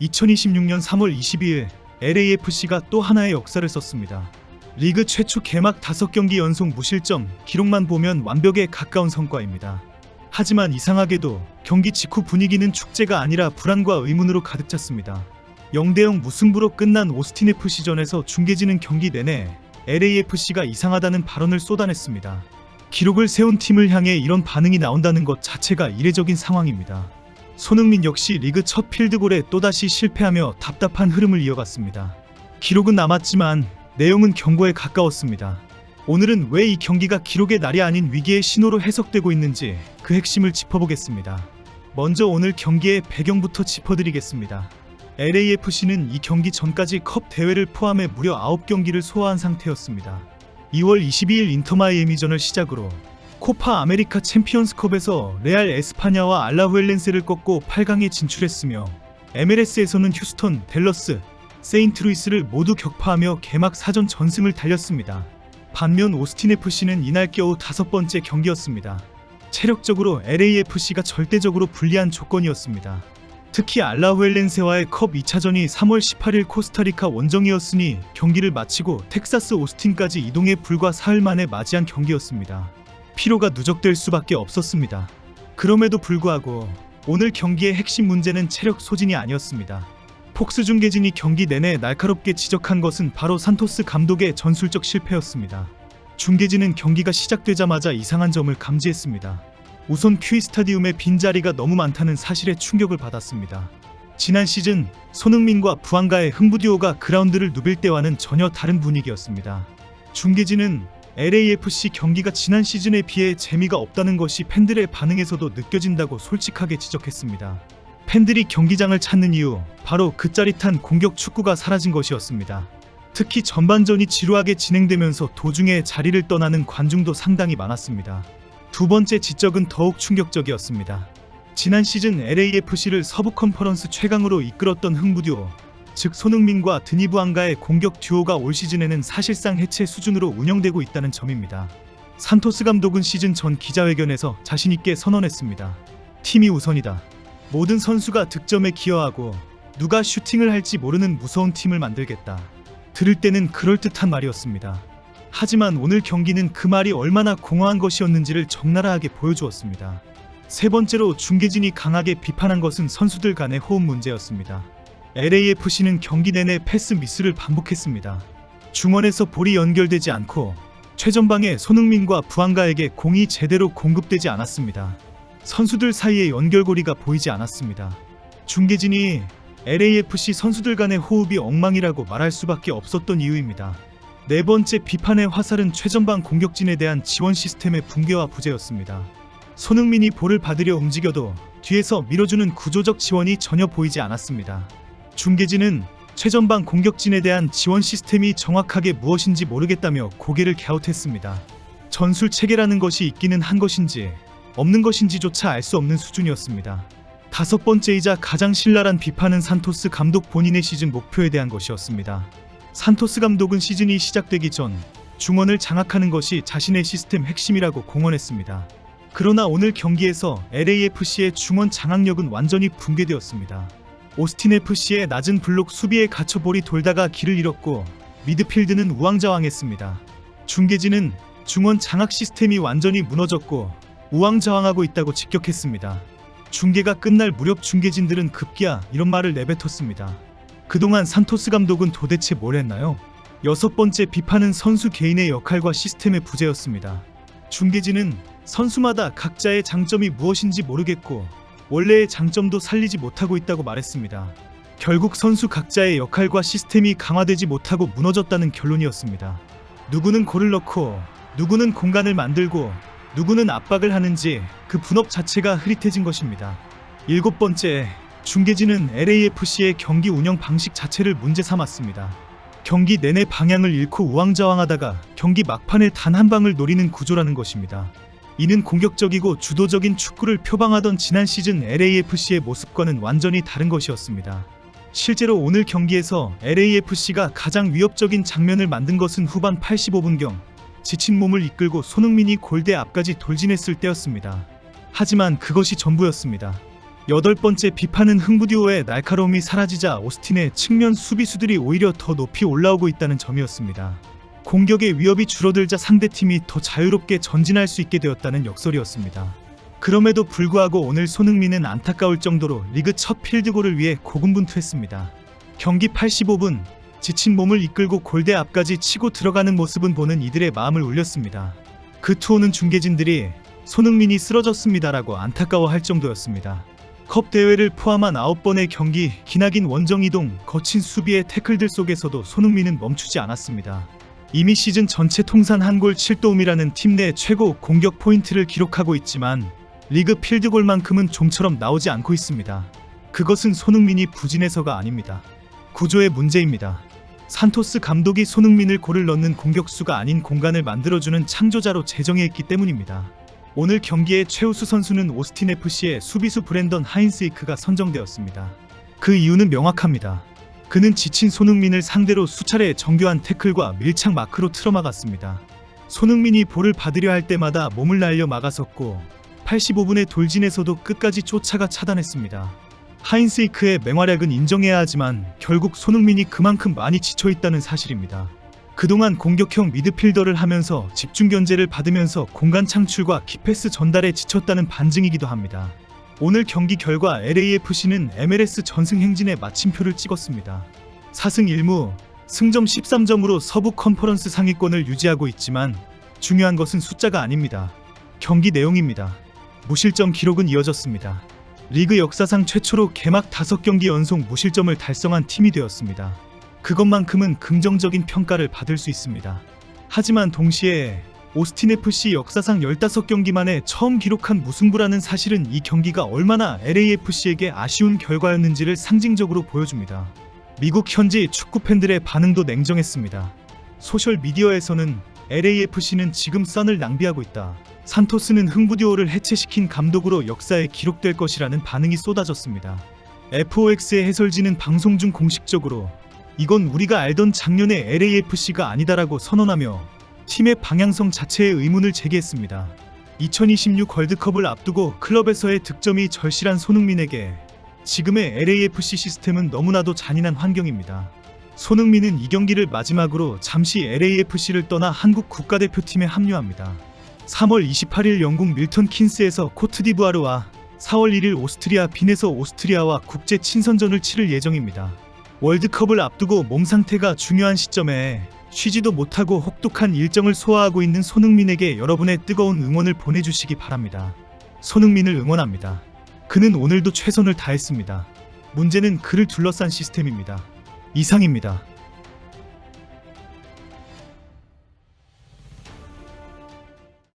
2026년 3월 22일 LAFC가 또 하나의 역사를 썼습니다. 리그 최초 개막 5경기 연속 무실점, 기록만 보면 완벽에 가까운 성과입니다. 하지만 이상하게도 경기 직후 분위기는 축제가 아니라 불안과 의문으로 가득 찼습니다. 0대0 무승부로 끝난 오스틴FC전에서 중계진은 경기 내내 LAFC가 이상하다는 발언을 쏟아냈습니다. 기록을 세운 팀을 향해 이런 반응이 나온다는 것 자체가 이례적인 상황입니다. 손흥민 역시 리그 첫 필드골에 또다시 실패하며 답답한 흐름을 이어갔습니다. 기록은 남았지만 내용은 경고에 가까웠습니다. 오늘은 왜 이 경기가 기록의 날이 아닌 위기의 신호로 해석되고 있는지 그 핵심을 짚어보겠습니다. 먼저 오늘 경기의 배경부터 짚어드리겠습니다. LAFC는 이 경기 전까지 컵 대회를 포함해 무려 9경기를 소화한 상태였습니다. 2월 22일 인터마이애미전을 시작으로 코파 아메리카 챔피언스컵에서 레알 에스파냐와 알라후엘렌세를 꺾고 8강에 진출했으며 MLS에서는 휴스턴, 댈러스, 세인트루이스를 모두 격파하며 개막 4전 전승을 달렸습니다. 반면 오스틴FC는 이날 겨우 5번째 경기였습니다. 체력적으로 LAFC가 절대적으로 불리한 조건이었습니다. 특히 알라후엘렌세와의 컵 2차전이 3월 18일 코스타리카 원정이었으니 경기를 마치고 텍사스 오스틴까지 이동해 불과 사흘 만에 맞이한 경기였습니다. 피로가 누적될 수밖에 없었습니다. 그럼에도 불구하고 오늘 경기의 핵심 문제는 체력 소진이 아니었습니다. 폭스 중계진이 경기 내내 날카롭게 지적한 것은 바로 산토스 감독의 전술적 실패였습니다. 중계진은 경기가 시작되자마자 이상한 점을 감지했습니다. 우선 큐이 스타디움의 빈자리가 너무 많다는 사실에 충격을 받았습니다. 지난 시즌 손흥민과 부안가의 흥부듀오가 그라운드를 누빌 때와는 전혀 다른 분위기였습니다. 중계진은 LAFC 경기가 지난 시즌에 비해 재미가 없다는 것이 팬들의 반응에서도 느껴진다고 솔직하게 지적했습니다. 팬들이 경기장을 찾는 이유, 바로 그 짜릿한 공격 축구가 사라진 것이었습니다. 특히 전반전이 지루하게 진행되면서 도중에 자리를 떠나는 관중도 상당히 많았습니다. 두 번째 지적은 더욱 충격적이었습니다. 지난 시즌 LAFC를 서부 컨퍼런스 최강으로 이끌었던 흥부듀오, 즉 손흥민과 드니 부안가의 공격 듀오가 올 시즌에는 사실상 해체 수준으로 운영되고 있다는 점입니다. 산토스 감독은 시즌 전 기자회견에서 자신있게 선언했습니다. 팀이 우선이다. 모든 선수가 득점에 기여하고 누가 슈팅을 할지 모르는 무서운 팀을 만들겠다. 들을 때는 그럴듯한 말이었습니다. 하지만 오늘 경기는 그 말이 얼마나 공허한 것이었는지를 적나라하게 보여주었습니다. 세 번째로 중계진이 강하게 비판한 것은 선수들 간의 호흡 문제였습니다. LAFC는 경기 내내 패스 미스를 반복했습니다. 중원에서 볼이 연결되지 않고 최전방에 손흥민과 부안가에게 공이 제대로 공급되지 않았습니다. 선수들 사이에 연결고리가 보이지 않았습니다. 중계진이 LAFC 선수들 간의 호흡이 엉망이라고 말할 수밖에 없었던 이유입니다. 네 번째 비판의 화살은 최전방 공격진에 대한 지원 시스템의 붕괴와 부재였습니다. 손흥민이 볼을 받으려 움직여도 뒤에서 밀어주는 구조적 지원이 전혀 보이지 않았습니다. 중계진은 최전방 공격진에 대한 지원 시스템이 정확하게 무엇인지 모르겠다며 고개를 갸웃했습니다. 전술 체계라는 것이 있기는 한 것인지 없는 것인지조차 알 수 없는 수준이었습니다. 다섯 번째이자 가장 신랄한 비판은 산토스 감독 본인의 시즌 목표에 대한 것이었습니다. 산토스 감독은 시즌이 시작되기 전 중원을 장악하는 것이 자신의 시스템 핵심이라고 공언했습니다. 그러나 오늘 경기에서 LAFC의 중원 장악력은 완전히 붕괴되었습니다. 오스틴FC의 낮은 블록 수비에 갇혀 볼이 돌다가 길을 잃었고 미드필드는 우왕좌왕했습니다. 중계진은 중원 장악 시스템이 완전히 무너졌고 우왕좌왕하고 있다고 직격했습니다. 중계가 끝날 무렵 중계진들은 급기야 이런 말을 내뱉었습니다. 그동안 산토스 감독은 도대체 뭘 했나요? 여섯 번째 비판은 선수 개인의 역할과 시스템의 부재였습니다. 중계진은 선수마다 각자의 장점이 무엇인지 모르겠고 원래의 장점도 살리지 못하고 있다고 말했습니다. 결국 선수 각자의 역할과 시스템이 강화되지 못하고 무너졌다는 결론이었습니다. 누구는 골을 넣고 누구는 공간을 만들고 누구는 압박을 하는지 그 분업 자체가 흐릿해진 것입니다. 일곱 번째, 중계진은 LAFC의 경기 운영 방식 자체를 문제 삼았습니다. 경기 내내 방향을 잃고 우왕좌왕하다가 경기 막판에 단 한 방을 노리는 구조라는 것입니다. 이는 공격적이고 주도적인 축구를 표방하던 지난 시즌 LAFC의 모습과는 완전히 다른 것이었습니다. 실제로 오늘 경기에서 LAFC가 가장 위협적인 장면을 만든 것은 후반 85분경 지친 몸을 이끌고 손흥민이 골대 앞까지 돌진했을 때였습니다. 하지만 그것이 전부였습니다. 8번째 비판은 흥부듀오의 날카로움이 사라지자 오스틴의 측면 수비수들이 오히려 더 높이 올라오고 있다는 점이었습니다. 공격의 위협이 줄어들자 상대팀이 더 자유롭게 전진할 수 있게 되었다는 역설이었습니다. 그럼에도 불구하고 오늘 손흥민은 안타까울 정도로 리그 첫 필드골을 위해 고군분투했습니다. 경기 85분, 지친 몸을 이끌고 골대 앞까지 치고 들어가는 모습은 보는 이들의 마음을 울렸습니다. 그 투호는 중계진들이 손흥민이 쓰러졌습니다라고 안타까워할 정도였습니다. 컵 대회를 포함한 9번의 경기, 기나긴 원정이동, 거친 수비의 태클들 속에서도 손흥민은 멈추지 않았습니다. 이미 시즌 전체 통산 한 골 7도움이라는 팀 내 최고 공격 포인트를 기록하고 있지만 리그 필드골만큼은 좀처럼 나오지 않고 있습니다. 그것은 손흥민이 부진해서가 아닙니다. 구조의 문제입니다. 산토스 감독이 손흥민을 골을 넣는 공격수가 아닌 공간을 만들어주는 창조자로 제정했기 때문입니다. 오늘 경기의 최우수 선수는 오스틴 FC의 수비수 브랜던 하인스이크가 선정되었습니다. 그 이유는 명확합니다. 그는 지친 손흥민을 상대로 수차례 정교한 태클과 밀착 마크로 틀어막았습니다. 손흥민이 볼을 받으려 할 때마다 몸을 날려 막아섰고 85분의 돌진에서도 끝까지 쫓아가 차단했습니다. 하인스이크의 맹활약은 인정해야 하지만 결국 손흥민이 그만큼 많이 지쳐있다는 사실입니다. 그동안 공격형 미드필더를 하면서 집중 견제를 받으면서 공간 창출과 키패스 전달에 지쳤다는 반증이기도 합니다. 오늘 경기 결과 LAFC는 MLS 전승 행진에 마침표를 찍었습니다. 4승 1무, 승점 13점으로 서부 컨퍼런스 상위권을 유지하고 있지만 중요한 것은 숫자가 아닙니다. 경기 내용입니다. 무실점 기록은 이어졌습니다. 리그 역사상 최초로 개막 5경기 연속 무실점을 달성한 팀이 되었습니다. 그것만큼은 긍정적인 평가를 받을 수 있습니다. 하지만 동시에 오스틴 FC 역사상 15경기 만에 처음 기록한 무승부라는 사실은 이 경기가 얼마나 LAFC에게 아쉬운 결과였는지를 상징적으로 보여줍니다. 미국 현지 축구 팬들의 반응도 냉정했습니다. 소셜미디어에서는 LAFC는 지금 썬을 낭비하고 있다. 산토스는 흥부듀오를 해체시킨 감독으로 역사에 기록될 것이라는 반응이 쏟아졌습니다. FOX의 해설진은 방송 중 공식적으로 이건 우리가 알던 작년의 LAFC가 아니다라고 선언하며 팀의 방향성 자체에 의문을 제기했습니다. 2026 월드컵을 앞두고 클럽에서의 득점이 절실한 손흥민에게 지금의 LAFC 시스템은 너무나도 잔인한 환경입니다. 손흥민은 이 경기를 마지막으로 잠시 LAFC를 떠나 한국 국가대표팀에 합류합니다. 3월 28일 영국 밀턴 킨스에서 코트디부아르와 4월 1일 오스트리아 빈에서 오스트리아와 국제 친선전을 치를 예정입니다. 월드컵을 앞두고 몸 상태가 중요한 시점에 쉬지도 못하고 혹독한 일정을 소화하고 있는 손흥민에게 여러분의 뜨거운 응원을 보내주시기 바랍니다. 손흥민을 응원합니다. 그는 오늘도 최선을 다했습니다. 문제는 그를 둘러싼 시스템입니다. 이상입니다.